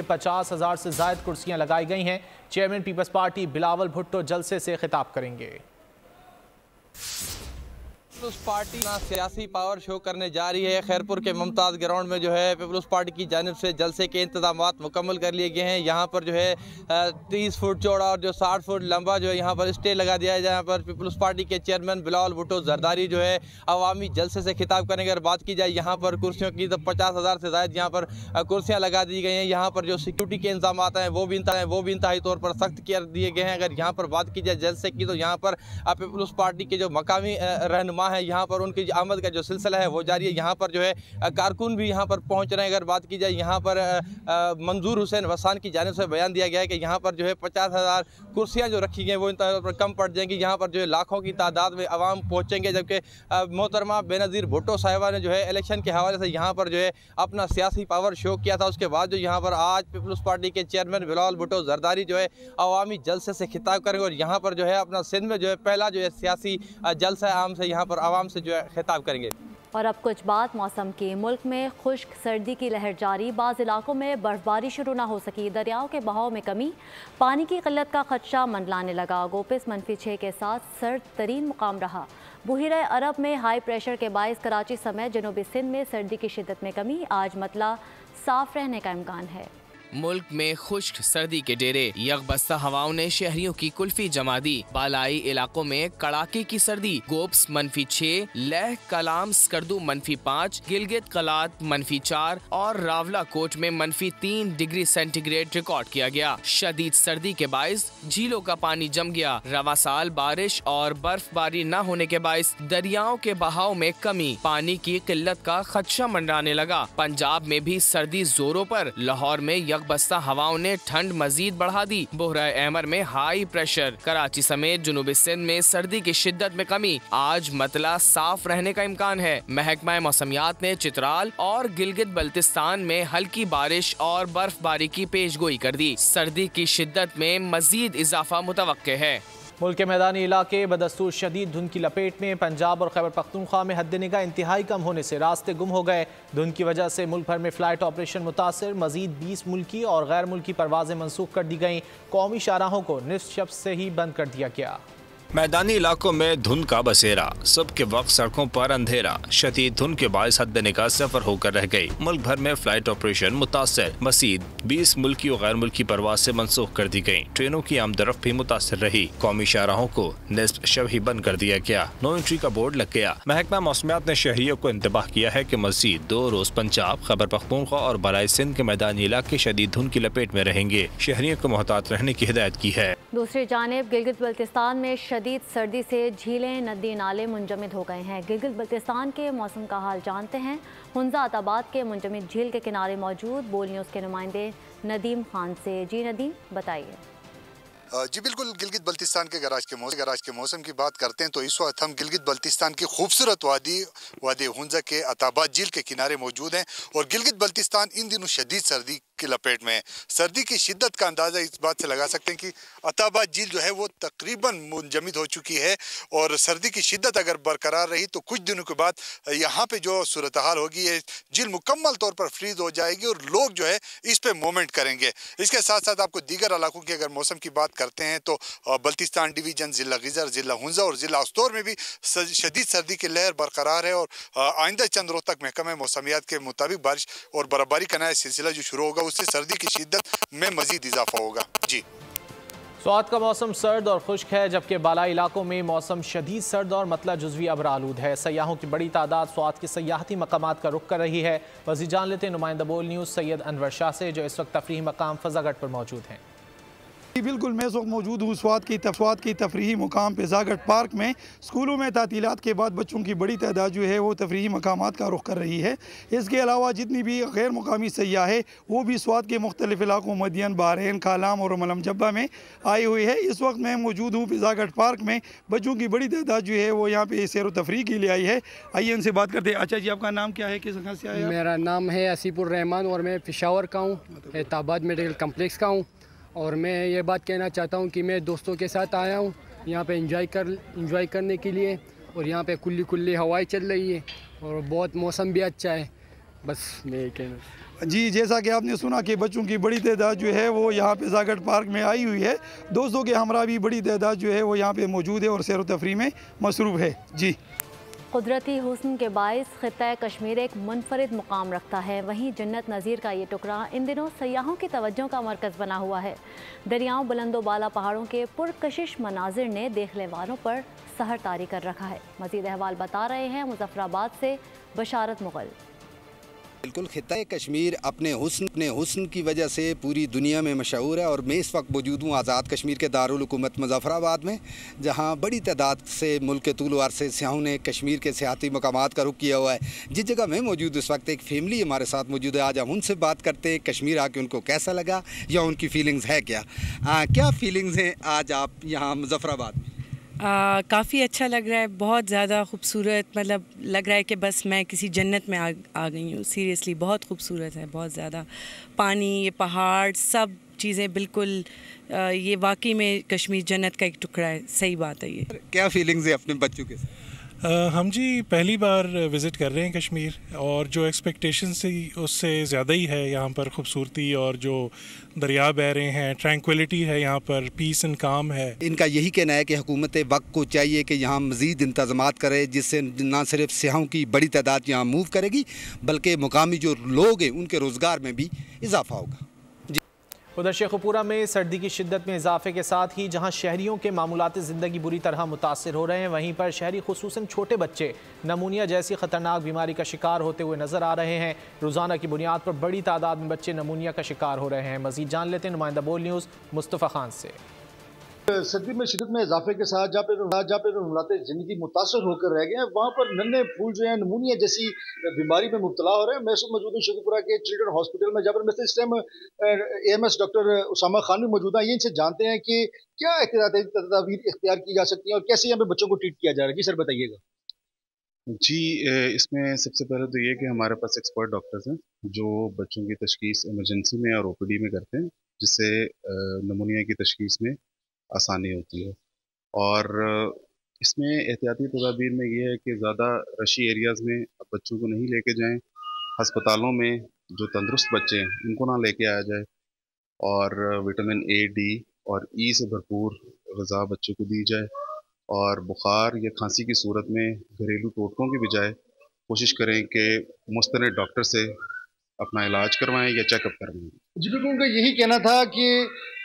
50,000 से ज़ायद कुर्सियां लगाई गई हैं। चेयरमैन पीपल्स पार्टी बिलावल भुट्टो जलसे से खिताब करेंगे। पीपल्स पार्टी ना सियासी पावर शो करने जा रही है। खैरपुर के मुमताज़ ग्राउंड में जो है पीपल्स पार्टी की जानिब से जलसे के इंतजाम मुकम्मल कर लिए गए हैं। यहाँ पर जो है 30 फुट चौड़ा और जो 60 फुट लंबा जो है यहाँ पर स्टेज लगा दिया है, जहाँ पर पीपल्स पार्टी के चेयरमैन बिलावल भुट्टो जरदारी जो है अवामी जलसे से खिताब करेंगे। अगर बात की जाए यहाँ पर कुर्सियों की तो 50,000 से ज़ायद यहाँ पर कुर्सियाँ लगा दी गई हैं। यहाँ पर जो सिक्योरिटी के इंतजाम हैं वो भी इंतहाई तौर पर सख्त कर दिए गए हैं। अगर यहाँ पर बात की जाए जलसे की तो यहाँ पर पीपल्स पार्टी के जो मकामी रहनुमा है यहाँ पर उनकी आमद का जो सिलसिला है वो जारी है। यहाँ पर जो है कारकुन भी यहाँ पर पहुँच रहे हैं। अगर बात की जाए यहाँ पर मंजूर हुसैन वसान की जानिब से बयान दिया गया है कि यहाँ पर जो है 50,000 कुर्सियाँ जो रखी गई वो इन पर कम पड़ जाएंगी। यहाँ पर जो है लाखों की तादाद में आवाम पहुँचेंगे, जबकि मोहतरमा बेनज़ीर भुट्टो साहिबा ने जो है इलेक्शन के हवाले से यहाँ पर जो है अपना सियासी पावर शो किया था। उसके बाद जो यहाँ पर आज पीपल्स पार्टी के चेयरमैन बिलावल भुट्टो जरदारी जो है अवामी जलसे से खिताब करेंगे और यहाँ पर जो है अपना सिंध में जो है पहला जो है सियासी जलसा आम से यहाँ पर आवाम से जो है खिताब करेंगे। और अब कुछ बात मौसम की। मुल्क में खुश्क सर्दी की लहर जारी, बाज़ इलाकों में बर्फबारी शुरू ना हो सकी, दरियाओं के बहाव में कमी, पानी की किल्लत का खदशा मंडलाने लगा। गोपिस -6 के साथ सर्द तरीन मुकाम रहा। बुहिरा अरब में हाई प्रेशर के बायस कराची समेत जनूबी सिंध में सर्दी की शिद्दत में कमी, आज मतला साफ रहने का इम्कान है। मुल्क में खुश्क सर्दी के डेरे, यकबस्ता हवाओं ने शहरियों की कुल्फी जमा दी। बालाई इलाकों में कड़ाके की सर्दी, गोप्स -6, लेह कलाम स्कर्दू -5, गिलगित कलात -4 और रावला कोट में -3 डिग्री सेंटीग्रेड रिकॉर्ड किया गया। शदीद सर्दी के बायस झीलों का पानी जम गया। रवा साल बारिश और बर्फबारी न होने के बायस दरियाओं के बहाव में कमी, पानी की किल्लत का खदशा मंडराने लगा। पंजाब में भी सर्दी जोरों पर, लाहौर में बस्ता हवाओं ने ठंड मजीद बढ़ा दी। बोहरा अहमर में हाई प्रेशर, कराची समेत जुनूबी सिंध में सर्दी की शिद्दत में कमी, आज मतला साफ रहने का इम्कान है। महकमा मौसमियात ने चित्राल और गिलगित बल्तिस्तान में हल्की बारिश और बर्फबारी की पेशगोई कर दी। सर्दी की शिद्दत में मजीद इजाफा मुतवक्के है। मुल्क के मैदानी इलाके बदस्तूर शदीद धुंध की लपेट में, पंजाब और खैबर पख्तूनख्वा में हद निगाह इंतहाई कम होने से रास्ते गुम हो गए। धुंध की वजह से मुल्क भर में फ़्लाइट ऑपरेशन मुतासर, मजीद 20 मुल्की और गैर मुल्की परवाजें मनसूख कर दी गईं। कौमी शाहराहों को निस्फ शब से ही बंद कर दिया गया। मैदानी इलाकों में धुंध का बसेरा, सुबह के वक्त सड़कों पर अंधेरा, शदीद धुंध के बायस हद निगाह सफर होकर रह गई। मुल्क भर में फ्लाइट ऑपरेशन मुतासर, मजीद 20 मुल्की और गैर मुल्की परवाज से मनसूख कर दी गयी। ट्रेनों की आमदरफ्त भी मुतासर रही। कौमी शाहराहों को निस्फ शब ही बंद कर दिया गया। नो एंट्री का बोर्ड लग गया। महकमा मौसमियात ने शहरियों को इंतबाह किया है कि मजीद 2 रोज पंजाब, खैबर पख्तूनख्वा और बलाई सिंध के मैदानी इलाके शदीद धुंध की लपेट में रहेंगे। शहरियों को मोहतात रहने की हिदायत की है। दूसरी जानिब गिलगित बल्तिस्तान में शदीद सर्दी से झीलें, नदी, नाले मुंजमद हो गए हैं। गिलगित बल्तिस्तान के मौसम का हाल जानते हैं। हुंजा अताबाद के मुंजमद झील के किनारे मौजूद बोल न्यूज़ के नुमाइंदे नदीम खान से। जी नदीम, बताइए। जी बिल्कुल, गिलगित बल्तिस्तान के गराज के मौसम की बात करते हैं तो इस वक्त हम गिलगित बल्तिस्तान की खूबसूरत वादी हुंजा के अताबाद झील के किनारे मौजूद हैं और गिलगित बल्तिस्तान इन दिनों शदीद सर्दी की लपेट में है। सर्दी की शिद्दत का अंदाज़ा इस बात से लगा सकते हैं कि अताबाद झील जो है वो तकरीबन मुंजमद हो चुकी है और सर्दी की शिद्दत अगर बरकरार रही तो कुछ दिनों के बाद यहाँ पे जो सूरत हाल होगी ये झील मुकम्मल तौर पर फ्रीज हो जाएगी और लोग जो है इस पे मूवमेंट करेंगे। इसके साथ साथ आपको दीगर इलाकों की अगर मौसम की बात करते हैं तो बल्तिस्तान डिवीजन, ज़िला गिजर, ज़िला हुंजा और ज़िला अस्तोर में भी शदीद सर्दी की लहर बरकरार है और आइंदा चंद रोज़ तक महकमा मौसमियात के मुताबिक बारिश और बर्फबारी का नया सिलसिला जो शुरू होगा उससे सर्दी की शिद्दत में मजीद इजाफा होगा। जी, स्वात का मौसम सर्द और खुश्क है जबकि बालाई इलाकों में मौसम शदीद सर्द और मतलब जुज़वी अब्र आलूद है। सयाहों की बड़ी तादाद स्वात के सयाहती मकामात का रुख कर रही है। मज़ीद जान लेते हैं नुमाइंदा बोल न्यूज़ सैयद अनवर शाह से जो इस वक्त तफरीही मकाम फजागढ़ पर मौजूद हैं। बिल्कुल, मैं इस वक्त मौजूद हूँ स्वात की तफरीही मुकाम फजागढ़ पार्क में। स्कूलों में तातीलात के बाद बच्चों की बड़ी तादाद जो है वो तफरीही मकामात का रुख कर रही है। इसके अलावा जितनी भी गैर मुकामी सयाह है वो भी स्वात के मुख्तलिफ इलाकों मदियन, बहरैन, खालाम और मलम जब्बा में आई हुई है। इस वक्त मैं मौजूद हूँ फजागढ़ पार्क में। बच्चों की बड़ी तादाद जो है वो यहाँ पे सैर व तफरीह के लिए आई है। आइए इनसे बात करते हैं। अच्छा जी, आपका नाम क्या है, किस जगह से आए? मेरा नाम है असीपुर रहमान और मैं पेशावर का हूँ, अताबाद मेडिकल कम्प्लेक्स का हूँ। और मैं ये बात कहना चाहता हूँ कि मैं दोस्तों के साथ आया हूँ यहाँ पे इंजॉय करने के लिए और यहाँ पे खुली हवाएं चल रही है और बहुत मौसम भी अच्छा है। बस मैं ये कहना। जी, जैसा कि आपने सुना कि बच्चों की बड़ी तादाद जो है वो यहाँ पे फजागढ़ पार्क में आई हुई है। दोस्तों के हमरा भी बड़ी तादाद जो है वो यहाँ पे मौजूद है और सैर व तफरीह में मसरूफ़ है। जी, कुदरती हुस्न के बाइस खित्ता कश्मीर एक मुनफरिद मुकाम रखता है। वहीं जन्नत नज़ीर का ये टुकड़ा इन दिनों सयाहों की तवज्जो का मरकज़ बना हुआ है। दरियाओं, बुलंदो बाला पहाड़ों के पुरकशिश मनाजिर ने देखने वालों पर सहर तारी कर रखा है। मज़ीद अहवाल बता रहे हैं मुजफ्फराबाद से बशारत मुगल। बिल्कुल, खित्ता कश्मीर अपने हुस्न की वजह से पूरी दुनिया में मशहूर है और मैं इस वक्त मौजूद हूँ आज़ाद कश्मीर के दारुल हुकूमत मुजफ्फराबाद में, जहाँ बड़ी तादाद से मुल्क के तूल वार से सियाहों ने कश्मीर के सियाती मकामात का रुख किया हुआ है। जिस जगह मैं मौजूद इस वक्त एक फैमिली हमारे साथ मौजूद है। आज हम उनसे बात करते हैं कश्मीर आके उनको कैसा लगा या उनकी फीलिंग्स है क्या। क्या फीलिंग्स हैं आज आप यहाँ मुजफ्फराबाद में? काफ़ी अच्छा लग रहा है, बहुत ज़्यादा खूबसूरत, मतलब लग रहा है कि बस मैं किसी जन्नत में आ गई हूँ। सीरियसली बहुत खूबसूरत है, बहुत ज़्यादा। पानी, ये पहाड़, सब चीज़ें बिल्कुल, ये वाकई में कश्मीर जन्नत का एक टुकड़ा है। सही बात है। ये क्या फीलिंग्स है अपने बच्चों के साथ? हम जी पहली बार विज़िट कर रहे हैं कश्मीर और जो एक्सपेक्टेशंस थी उससे ज़्यादा ही है। यहाँ पर खूबसूरती और जो दरिया बह रहे हैं, ट्रैंक्विलिटी है यहाँ पर, पीस एंड काम है। इनका यही कहना है कि हुकूमत वक्त को चाहिए कि यहाँ मज़ीद इंतज़ामात करे जिससे न सिर्फ सियाहों की बड़ी तादाद यहाँ मूव करेगी बल्कि मुकामी जो लोग हैं उनके रोज़गार में भी इजाफा होगा। उधर शेखुपुरा में सर्दी की शिद्दत में इजाफे के साथ ही जहां शहरियों के मामूलात ज़िंदगी बुरी तरह मुतासर हो रहे हैं, वहीं पर शहरी खुसूसन छोटे बच्चे नमूनिया जैसी ख़तरनाक बीमारी का शिकार होते हुए नजर आ रहे हैं। रोज़ाना की बुनियाद पर बड़ी तादाद में बच्चे नमूनिया का शिकार हो रहे हैं। मज़ीद जान लेते हैं नुमाइंदा बोल न्यूज़ मुस्तफ़ा खान से। सर्दी में शिद्दत में इजाफे के साथ जहाँ पे मामूलात ज़िंदगी मुतासर होकर रह गए हैं वहाँ पर नन्हे फूल जो है नमूनिया जैसी बीमारी में मुब्तला हो रहे हैं। मैं मौजूद हूँ शेखुपुरा के चिल्ड्रन हॉस्पिटल में, जहाँ पर मैं इस time AMS doctor Usama Khan भी मौजूद है। ये इनसे जानते हैं कि क्या तदाबीर इख्तियार की जा सकती हैं और कैसे यहाँ पे बच्चों को ट्रीट किया जा रहा है। जी सर, बताइएगा। जी, इसमें सबसे पहले तो ये कि हमारे पास एक्सपर्ट डॉक्टर्स हैं जो बच्चों की तशखीस इमरजेंसी में और OPD में करते हैं, जिससे नमूनिया की तशखीस में आसानी होती है। और इसमें एहतियाती तदाबीर में ये है कि ज़्यादा रशी एरियाज़ में बच्चों को नहीं लेके जाएं। हस्पतालों में जो तंदुरुस्त बच्चे हैं उनको ना लेके आया जाए और विटामिन A, D और E से भरपूर ग़िज़ा बच्चों को दी जाए। और बुखार या खांसी की सूरत में घरेलू टोटकों की बजाय कोशिश करें कि मुस्तनद डॉक्टर से अपना इलाज करवाएं या चेकअप करवाएं। जी बिल्कुल, उनका यही कहना था कि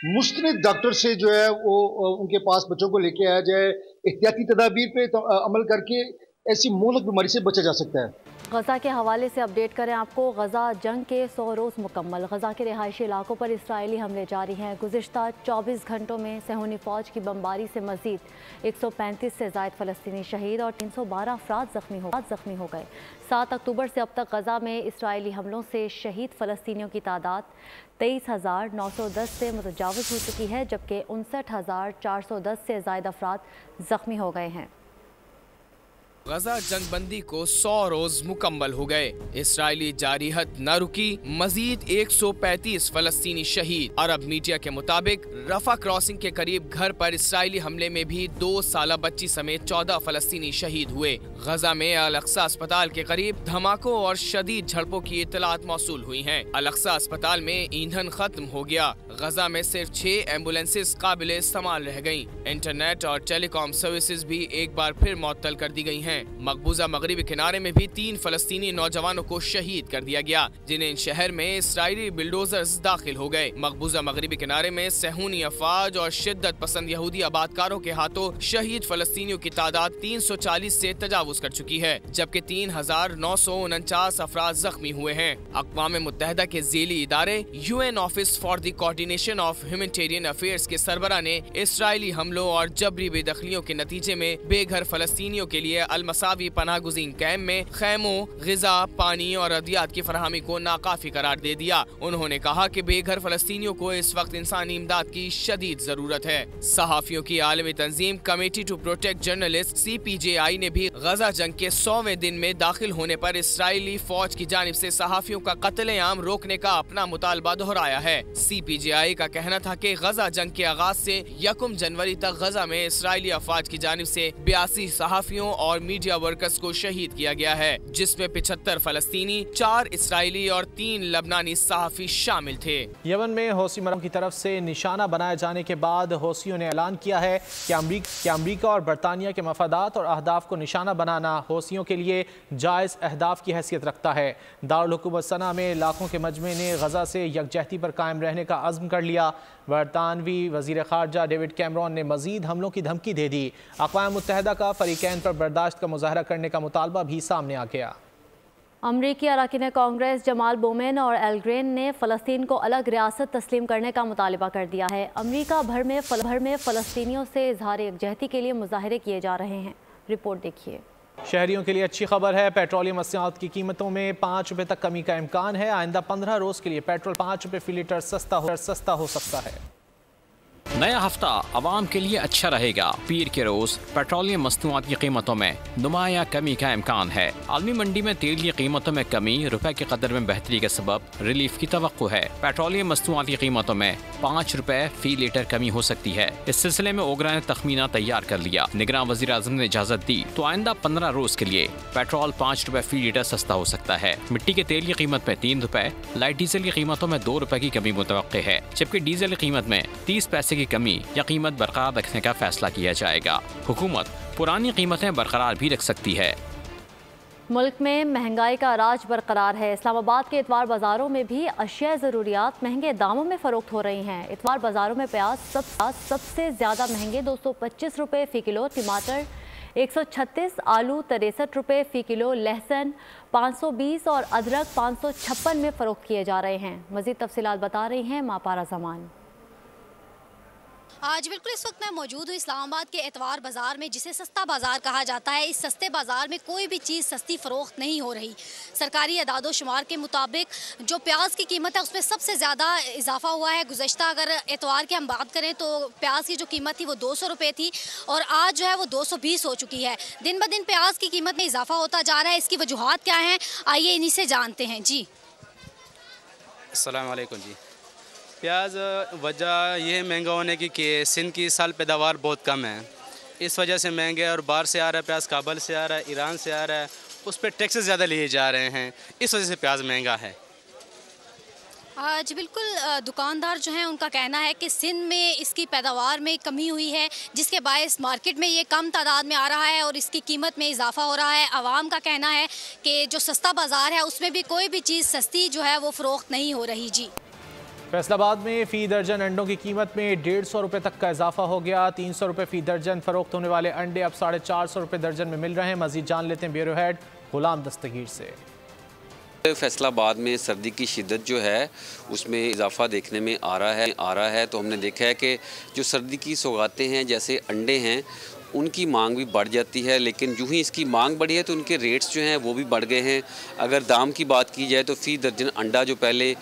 मुस्तनद डॉक्टर से जो है वो उनके पास बच्चों को लेके आया जाए, एहतियाती तदाबीर पे अमल करके ऐसी मोहलक बीमारी से बचा जा सकता है। गजा के हवाले से अपडेट करें आपको। गजा जंग के 100 रोज़ मुकम्मल। गजा के रिहायशी इलाकों पर इसराइली हमले जारी हैं। गुज़िश्ता 24 घंटों में सेहूनी फ़ौज की बमबारी से मज़ीद 135 से ज़ायद फ़लस्तीनी शहीद और 312 अफराद ज़ख्मी हो गए। 7 अक्टूबर से अब तक गजा में इसराइली हमलों से शहीद फ़लस्तीनियों की तादाद 23,910 से मुतजावज़ हो चुकी है, जबकि 59,410 से ज़ायद अफराद ज़ख्मी हो गए हैं। गजा जंगबंदी को 100 रोज मुकम्मल हो गए। इसराइली जारिहत न रुकी, मजीद 135 फलस्तीनी शहीद। अरब मीडिया के मुताबिक रफा क्रॉसिंग के करीब घर पर इसराइली हमले में भी 2 साला बच्ची समेत 14 फलस्तीनी शहीद हुए। गजा में अल-अक्सा अस्पताल के करीब धमाकों और शदीद झड़पों की इत्तलात मौसूल हुई हैं। अल-अक्सा अस्पताल में ईंधन खत्म हो गया। गजा में सिर्फ 6 एम्बुलेंसेज काबिल इस्तेमाल रह गयी। इंटरनेट और टेलीकॉम सर्विसेज भी एक बार फिर मुअत्तल कर दी गयी हैं। मकबूजा मगरिबी किनारे में भी 3 फलस्तीनी नौजवानों को शहीद कर दिया गया, जिन्हें शहर में इसराइली बिल्डोजर्स दाखिल हो गए। मकबूजा मगरिबी किनारे में सेहूनी अफवाज और शिद्दत पसंद यहूदी आबादकारों के हाथों शहीद फलस्तीनियों की तादाद 340 से तजावुज कर चुकी है, जबकि 3,949 अफराद जख्मी हुए हैं। अक़वाम मुत्तहिदा के ज़ेली इदारे UN office for the coordination of humanitarian affairs के सरबरा ने इसराइली हमलों और जबरी बेदखलियों के नतीजे में बेघर फलस्तीनियों के लिए मसावी पनाह गुज़ीन कैंप में खैमों, ग़िज़ा, पानी और अद्वियात की फराहमी को नाकाफी करार दे दिया। उन्होंने कहा कि बेघर फलस्तीनियों को इस वक्त इंसानी इमदाद की शदीद जरूरत है। सहाफ़ियों की आलमी तंजीम committee to protect journalist CPJI ने भी गजा जंग के 100वें दिन में दाखिल होने पर इसराइली फौज की जानिब से सहाफ़ियों का कत्लेआम रोकने का अपना मुतालबा दोहराया है। CPJI का कहना था कि गजा जंग के आगाज से 1 जनवरी तक गजा में इसराइली अफवाज की जानिब से 82 सहाफ़ियों और मीडिया वर्कर्स को शहीद किया गया है, जिसमें 75 फलस्तीनी, 4 इसराइली और 3 लबनानी सहाफ़ी शामिल थे। यमन में हौसी मरहम की तरफ से निशाना बनाए जाने के बाद हौसियों ने ऐलान किया है कि अमरीका और बरतानिया के मफादात और अहदाफ को निशाना बनाना हौसियों के लिए जायज़ अहदाफ की हैसियत रखता है। दारुल हुकूमत सना में लाखों के मजमे ने गजा से यकजहती पर कायम रहने का अज़्म कर लिया। बरतानवी वज़ीर ख़ारजा डेविड कैमरॉन ने मज़ीद हमलों की धमकी दे दी। अक़वाम मुत्तहिदा का फ़रीक़ैन पर बर्दाश्त का मुज़ाहरा करने का मुतालबा भी सामने आ गया। अमरीकी अरकान कांग्रेस जमाल बोमेन और एल ग्रेन ने फ़लस्तीन को अलग रियासत तस्लीम करने का मुतालबा कर दिया है। अमरीका भर में फ़लस्तीनियों से इज़हार यकजहती के लिए मुज़ाहरे किए जा रहे हैं। रिपोर्ट देखिए। शहरियों के लिए अच्छी खबर है। पेट्रोलियम मसियात की कीमतों में 5 रुपये तक कमी का इम्कान है। आइंदा 15 रोज़ के लिए पेट्रोल 5 रुपये फ़ी लीटर सस्ता हो सकता है। नया हफ्ता आवाम के लिए अच्छा रहेगा। पीर के रोज पेट्रोलियम मसनूआत की कीमतों में नुमाया कमी का इम्कान है। आलमी मंडी में तेल की कीमतों में कमी, रुपए की कदर में बेहतरी के सबब रिलीफ की तवक्को है। पेट्रोलियम मसनूआत की कीमतों में 5 रुपए फ़ी लीटर कमी हो सकती है। इस सिलसिले में ओगरा ने तखमीना तैयार कर लिया। निगरान वज़ीर आज़म ने इजाज़त दी तो आइंदा 15 रोज के लिए पेट्रोल 5 रुपए फ़ी लीटर सस्ता हो सकता है। मिट्टी के तेल की कीमत में 3 रुपए, लाइट डीजल की कीमतों में 2 रुपए की कमी मुतवक्के है, जबकि डीजल की कीमत में 30 पैसे की कमी या कीमत बरकरार रखने का फैसला किया जाएगा। हुकूमत पुरानी कीमतें बरकरार भी रख सकती है। मुल्क में महंगाई का राज बरकरार है। इस्लामाबाद के इतवार बाज़ारों में भी अशिया ज़रूरियात महंगे दामों में फ़रोख्त हो रही हैं। इतवार बाज़ारों में प्याज सबसे ज़्यादा महंगे 225 रुपये फ़ी किलो, टमाटर 136, आलू 63 रुपये फ़ी किलो, लहसुन 520 और अदरक 556 में फ़रोख्त किए जा रहे हैं। मज़ीद तफसीलात बता रही हैं मापारा ज़मान। आज बिल्कुल इस वक्त मैं मौजूद हूँ इस्लामाबाद के एतवार बाज़ार में, जिसे सस्ता बाज़ार कहा जाता है। इस सस्ते बाज़ार में कोई भी चीज़ सस्ती फ़रोख्त नहीं हो रही। सरकारी अदादो शुमार के मुताबिक जो प्याज की कीमत है उसमें सबसे ज़्यादा इजाफा हुआ है। गुज़श्ता अगर एतवार की हम बात करें तो प्याज की जो कीमत थी वो 200 रुपये थी और आज जो है वो 220 हो चुकी है। दिन ब दिन प्याज की कीमत में इजाफा होता जा रहा है। इसकी वजूहात क्या हैं, आइए इन्हीं से जानते हैं। जी अस्सलाम वालेकुम जी। प्याज वजह ये है महंगा होने की कि सिंध की साल पैदावार बहुत कम है, इस वजह से महंगे। और बाहर से आ रहा है प्याज, काबल से आ रहा है, ईरान से आ रहा है, उस पर टैक्सेस ज़्यादा लिए जा रहे हैं, इस वजह से प्याज महंगा है। आज बिल्कुल दुकानदार जो हैं उनका कहना है कि सिंध में इसकी पैदावार में कमी हुई है, जिसके बायस मार्केट में ये कम तादाद में आ रहा है और इसकी कीमत में इजाफा हो रहा है। आवाम का कहना है कि जो सस्ता बाज़ार है उसमें भी कोई भी चीज़ सस्ती जो है वो फ़रोख्त नहीं हो रही। जी फैसलाबाद में फ़ी दर्जन अंडों की कीमत में 150 रुपये तक का इजाफा हो गया। 300 रुपये फ़ी दर्जन फरोख्त होने वाले अंडे अब 450 रुपये दर्जन में मिल रहे हैं। मज़ीद जान लेते हैं ब्यूरो हेड गुलाम दस्तगीर से। फैसलाबाद में सर्दी की शिद्दत जो है उसमें इजाफा देखने में आ रहा है तो हमने देखा है कि जो सर्दी की सौगातें हैं जैसे अंडे हैं उनकी मांग भी बढ़ जाती है, लेकिन यूँ ही इसकी मांग बढ़ी है तो उनके रेट्स जो हैं वो भी बढ़ गए हैं। अगर दाम की बात की जाए तो फ़ी दर्जन अंडा जो पहले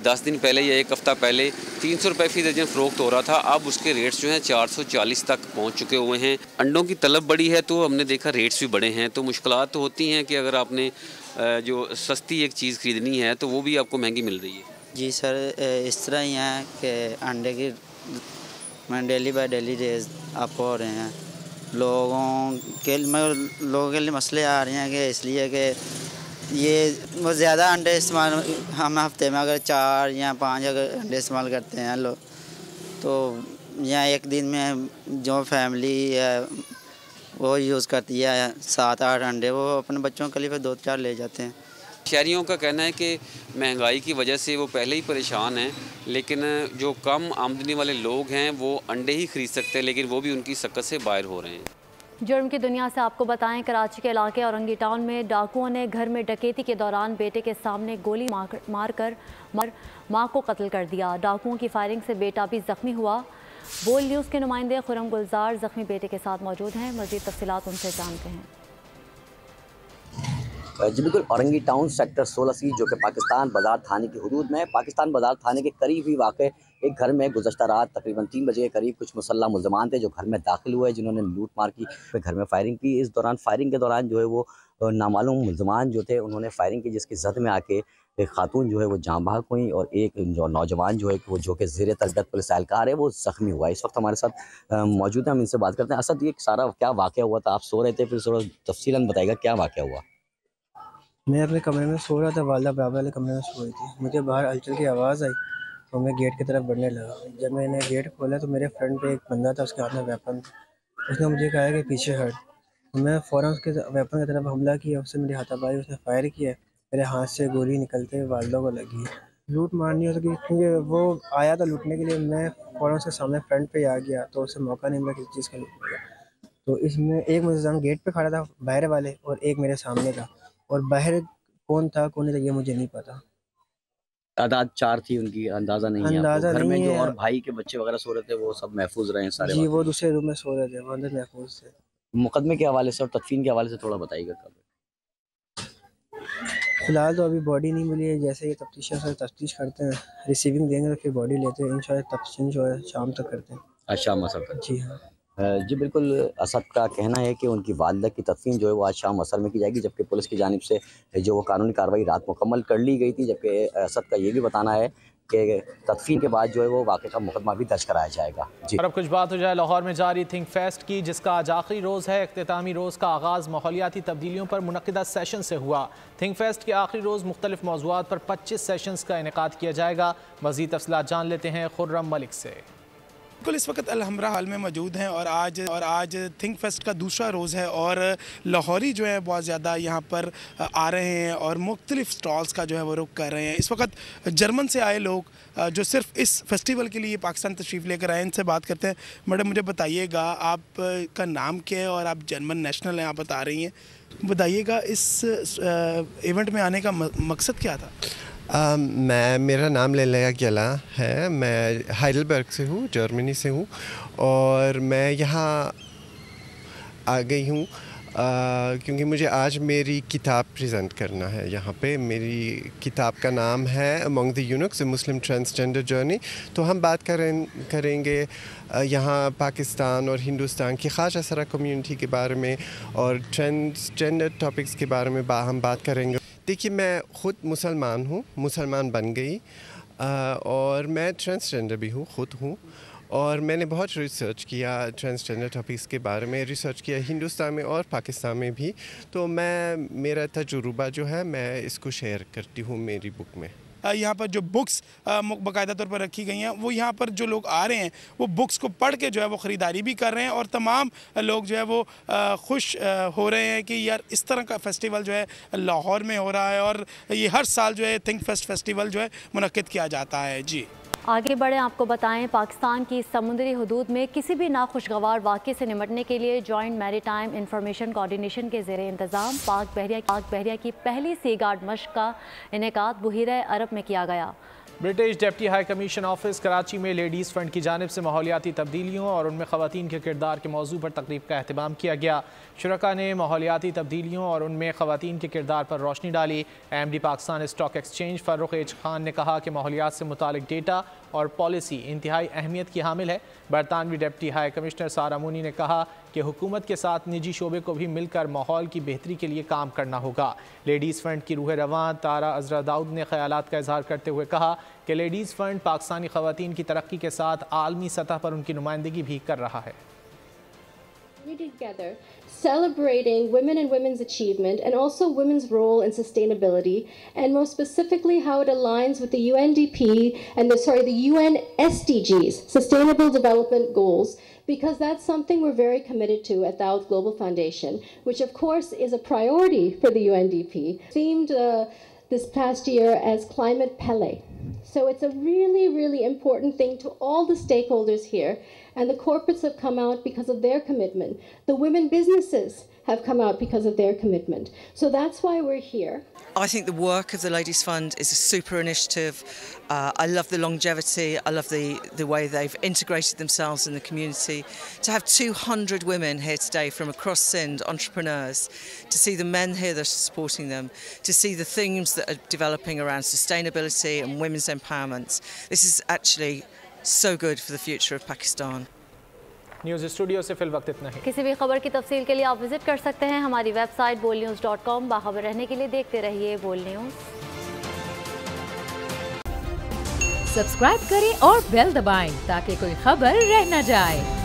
10 दिन पहले या एक हफ़्ता पहले 300 रुपये फ़ी दर्जन फ़रोख्त हो रहा था, अब उसके रेट्स जो हैं 440 तक पहुंच चुके हुए हैं। अंडों की तलब बढ़ी है तो हमने देखा रेट्स भी बढ़े हैं, तो मुश्किलात तो होती हैं कि अगर आपने जो सस्ती एक चीज़ ख़रीदनी है तो वो भी आपको महंगी मिल रही है। जी सर, इस तरह ही है कि अंडे की मैं डेली बाय डेली रेज आपको हो रहे हैं। लोगों के लिए मसले आ रहे हैं कि इसलिए कि ये वो ज़्यादा अंडे इस्तेमाल, हम हफ्ते में अगर 4 या 5 अगर अंडे इस्तेमाल करते हैं लोग, तो या एक दिन में जो फैमिली है वो यूज़ करती है 7-8 अंडे, वो अपने बच्चों के लिए फिर 2-4 ले जाते हैं। शहरियों का कहना है कि महंगाई की वजह से वो पहले ही परेशान हैं, लेकिन जो कम आमदनी वाले लोग हैं वो अंडे ही खरीद सकते हैं, लेकिन वो भी उनकी सकत से बाहर हो रहे हैं। जुर्म की दुनिया से आपको बताएं, कराची के इलाके औरंगी टाउन में डाकुओं ने घर में डकैती के दौरान बेटे के सामने गोली मारकर मां को कत्ल कर दिया। डाकुओं की फायरिंग से बेटा भी जख्मी हुआ। बोल न्यूज़ के नुमाइंदे खुरम गुलजार जख्मी बेटे के साथ मौजूद हैं, मज़ीद तफसीलात उनसे जानते हैं। जी बिल्कुल, औरंगी टाउन सेक्टर 16C जो कि पाकिस्तान बाज़ार थाने की हदूद में है, पाकिस्तान बाज़ार थाने के करीब ही वाक़ एक घर में गुज़श्ता रात तकरीबन 3 बजे के करीब कुछ मुसल्लह मुल्ज़मान थे जो घर में दाखिल हुए, जिन्होंने लूट मार की, फिर घर में फायरिंग की। इस दौरान फायरिंग के दौरान जो है वो नामालूम मुल्ज़मान जो थे उन्होंने फायरिंग की, जिसकी जद में आके एक खातून जो है वो जाँ बहक हुई और एक जो नौजवान जो है वो जो कि ज़ेर तरबियत पुलिस एहलकार है वो ज़ख्मी हुआ। इस वक्त हमारे साथ मौजूद हैं, हम इनसे बात करते हैं। असद, ये सारा क्या वाक़या हुआ था? आप सो रहे थे, फिर थोड़ा तफसीलन बताइएगा क्या वाक़या हुआ। मैं अपने कमरे में सो रहा था, वालदा बराबर वाले कमरे में सो रही थी। मुझे बाहर हलचल की आवाज़ आई तो मैं गेट की तरफ बढ़ने लगा। जब मैंने गेट खोला तो मेरे फ्रंट पे एक बंदा था, उसके हाथ में वेपन था। उसने मुझे कहा कि पीछे हट, तो मैं फ़ौरन उसके वेपन की तरफ हमला किया। उससे मेरी हाथापाई, उसने फायर किया, मेरे हाथ से गोली निकलते वालदा को लगी। लूट मार नहीं हो सकी क्योंकि वो आया था लूटने के लिए। मैं फ़ौरन उसके सामने फ्रंट पर आ गया तो उससे मौका नहीं मिला किसी चीज़ का लूटने का। तो इसमें एक मुल्ज़िम गेट पर खड़ा था बाहर वाले और एक मेरे सामने था, और बाहर कौन था कौन नहीं था ये मुझे नहीं पता। तादाद 4 थी उनकी, अंदाज़ा नहीं है आपको? घर में जो और भाई के बच्चे वगैरह सो रहे थे वो सब महफूज रहे हैं सारे? जी, वो दूसरे रूम में सो रहे थे, वो अंदर महफूज थे। मुकदमे के हवाले से और तदफीन के हवाले से थोड़ा बताइएगा। कब फिलहाल तो अभी बॉडी नहीं मिली है, जैसे ये तफ्तीश करते हैं, रिसीविंग देंगे तो फिर बॉडी लेते हैं। इंशाल्लाह तफ्तीश जो है शाम तक करते हैं। आज शाम असर तक? जी हाँ। जी बिल्कुल, असद का कहना है कि उनकी वालिदा की तदफीन जो है वो आज शाम असर में की जाएगी, जबकि पुलिस की जानिब से जो वो कानूनी कार्रवाई रात मुकम्मल कर ली गई थी। जबकि असद का ये भी बताना है कि तदफीन के बाद जो है वो वाक़े का मुकदमा भी दर्ज कराया जाएगा। जी, और अब कुछ बात हो जाए लाहौर में जारी थिंक फेस्ट की, जिसका आज आखिरी रोज़ है। इख्तितामी रोज़ का आगाज़ माहौलियाती तब्दीलियों पर मुनक़िदा सेशन से हुआ। थिंक फेस्ट के आखिरी रोज़ मुख्तलिफ मौज़ूआत पर 25 सेशंस का इनेकाद किया जाएगा। मज़ीद तफसीलात जान लेते हैं खुर्रम मलिक से। बिल्कुल, इस वक्त अलहमरा हाल में मौजूद हैं और आज थिंक फेस्ट का दूसरा रोज़ है और लाहौरी जो है बहुत ज़्यादा यहाँ पर आ रहे हैं और मुख्तलिफ स्टॉल्स का जो है वो रुख कर रहे हैं। इस वक्त जर्मन से आए लोग जो सिर्फ इस फेस्टिवल के लिए पाकिस्तान तशरीफ़ लेकर आए, इनसे बात करते हैं। मैडम, मुझे बताइएगा आपका नाम क्या है और आप जर्मन नेशनल हैं, आप बता रही हैं, बताइएगा इस इवेंट में आने का मकसद क्या था? मेरा नाम लेला गेला है, मैं हाइडलबर्ग से हूँ, जर्मनी से हूँ और मैं यहाँ आ गई हूँ क्योंकि मुझे आज मेरी किताब प्रेजेंट करना है यहाँ पे। मेरी किताब का नाम है among the eunuchs a Muslim transgender journey. तो हम बात करेंगे यहाँ पाकिस्तान और हिंदुस्तान की ख़ास असरा कम्युनिटी के बारे में और ट्रांसजेंडर टॉपिक्स के बारे में हम बात करेंगे। देखिए, मैं ख़ुद मुसलमान हूँ, मुसलमान बन गई और मैं ट्रांसजेंडर भी हूँ, ख़ुद हूँ, और मैंने बहुत रिसर्च किया ट्रांसजेंडर टॉपिक्स के बारे में, रिसर्च किया हिंदुस्तान में और पाकिस्तान में भी। तो मेरा तजुर्बा जो है मैं इसको शेयर करती हूँ मेरी बुक में। यहाँ पर जो बुक्स बाकायदा तौर पर रखी गई हैं, वो यहाँ पर जो लोग आ रहे हैं वो बुक्स को पढ़ के जो है वो ख़रीदारी भी कर रहे हैं और तमाम लोग जो है वो खुश हो रहे हैं कि यार इस तरह का फेस्टिवल जो है लाहौर में हो रहा है और ये हर साल जो है थिंक फेस्ट फेस्टिवल जो है मुनक्किद किया जाता है। जी। आगे बढ़े, आपको बताएं पाकिस्तान की समुद्री हुदूद में किसी भी नाखुशगवार वाक़े से निपटने के लिए जॉइंट मैरीटाइम इंफॉर्मेशन कोऑर्डिनेशन के ज़ेरे इंतज़ाम पाक बहरिया की पहली सी गार्ड मश्क का इनेकाद बुहीरा अरब में किया गया। British deputy high commission office Karachi में लेडीज़ फ्रंट की जानिब से माहौलियाती तब्दीलियों और उनमें ख़वातीन के किरदार के मौजू पर तकरीब का अहतमाम किया गया। शुरका ने माहौलियाती तब्दीलियों और उनमें ख़वातीन के किरदार पर रोशनी डाली। MD Pakistan stock exchange Farooq H Khan ने कहा कि माहौलियात से मुतालिक डेटा और पॉलिसी इंतहाई अहमियत की हामिल है। बरतानवी डिप्टी हाई कमिश्नर सारा मूनी ने कहा कि हुकूमत के साथ निजी शोबे को भी मिलकर माहौल की बेहतरी के लिए काम करना होगा। लेडीज़ फ्रंट की रूह रवां तारा अजरा दाऊद ने ख्यालात का इजहार करते हुए कहा कि लेडीज़ फ्रंट पाकिस्तानी ख़वातीन की तरक्की के साथ आलमी सतह पर उनकी नुमाइंदगी भी कर रहा है। Together, celebrating women and women's achievement and also women's role in sustainability, and more specifically how it aligns with the UNDP and the UN SDGs, Sustainable Development Goals, because that's something we're very committed to at Dawood Global Foundation, which of course is a priority for the UNDP, themed this past year as Climate Pele. So it's a really, really important thing to all the stakeholders here, and the corporates have come out because of their commitment. The women businesses have come out because of their commitment. So that's why we're here. I think the work of the Ladies Fund is a super initiative. I love the longevity. I love the way they've integrated themselves in the community. To have 200 women here today from across Sindh, entrepreneurs, to see the men here that are supporting them, to see the themes that are developing around sustainability and women's empowerment. This is actually so good for the future of Pakistan. News studio से fill वक्त इतना ही। किसी भी खबर की तफसील के लिए आप विजिट कर सकते हैं हमारी वेबसाइट bolnews.com। बाखबर रहने के लिए देखते रहिए बोल न्यूज़। सब्सक्राइब करें और बेल दबाएं ताकि कोई खबर रह न जाए।